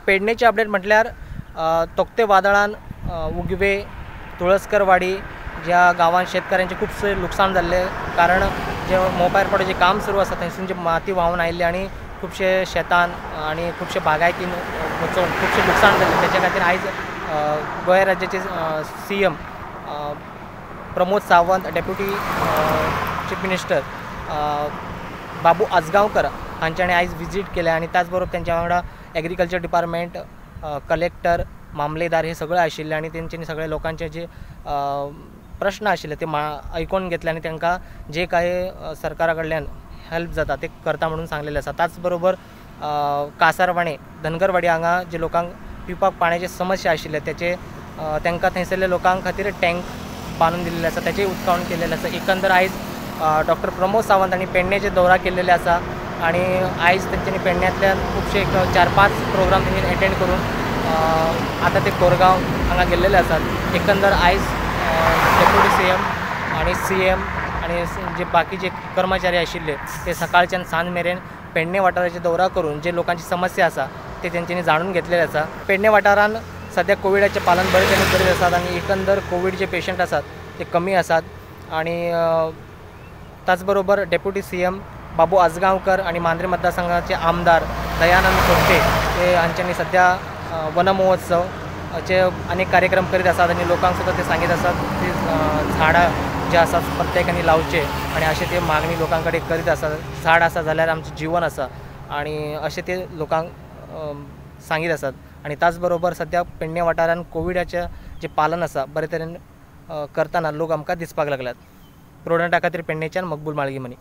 पेडणेचे update म्हटल्यार Tauktae वादळान उगवे तुळसकरवाडी ज्या गावात शेतकऱ्यांचे खूपसे नुकसान झाले, कारण जे मोपायर पडे जे काम सुरू आसा थंयसून जे माती व्हांवन आयिल्ली आणि खूपशे शेतान आणि खूपशे बागायतीन वचून खूपशे नुकसान जाल्ले। त्याच्या खातीर आयज गोंय राज्याचे CM Pramod Sawant, deputy chief minister Babu Ajgaonkar हांच्यानी आयज विजीट केल्या आणि त्याच बरोबर त्यांच्या वांगडा एग्रीकल्चर डिपार्टमेंट, कलेक्टर, मामलेदार हे सगळे आशिल्ले आणि तेंच्यांनी सगळे लोकांचे जे प्रश्न आशिल्ले ते ऐकून घेतले आणि तांकां जे काही सरकारा कडल्यान हेल्प जाता ते करता म्हणून सांगलेले आसा। त्याच बरोबर कासारवाणे, धनगरवाडी हांगा जे लोकांक पिवपाक पाण्याची समस्या आशिल्ले त्याचे तांकां थंयसरल्या लोकां खातीर टँक बांदून दिल्ले आसा, त्याचे उदकावण केलेले आसा। एकंदर आयज डॉक्टर प्रमोद सावंत हांणी पेडणेचे दौरा केलेले आसा आणि आयज तेंच्यांनी पेडण्यांतल्यान खुबशे 4-5 प्रोग्राम तेंच्यांनी अटेंड करून आता ते कोरगांव हांगा गेल्लेले आसात। एकंदर आयज डेप्युटी CM आणि CM आणि जे बाकीचे कर्मचारी आशिल्ले ते सकाळच्यान सांज मेरेन पेडणे वाठाराचे दौरा करून जे लोकांची समस्या आसा ते तेंच्यांनी जाणून घेतलेले आसा। पेडणे वाठारान सध्या कोविडाचें पालन बरे तरेन करीत आसात आणि एकंदर कोविड जे पेशंट आसात ते कमी आसात आणि त्याच बरोबर डेप्युटी CM बाबू आजगांवकर आणि मांद्रे मतदारसंघाचे आमदार दयानंद सोपटे हे हांच्यांनी सध्या वन महोत्सवचे अनेक कार्यक्रम करीत आसात आणि लोकांक सुद्धा ते सांगीत आसात की झाडां जे आसात प्रत्येकानी लावचे आणि अशें ते मागणी लोकां कडेन करीत आसात। झाड आसा जाल्यार आमचें जीवन आसा आणि अशें ते लोकांक सांगीत आसात आणि त्याच बरोबर सध्या पेडणे वाठारान कोविडाचें जे पालन आसा बरे तरेन करताना लोक आमकां दिसपाक लागल्यात। प्रोडंटा खातीर पेडणेच्यान मकबूल माळगी मनी।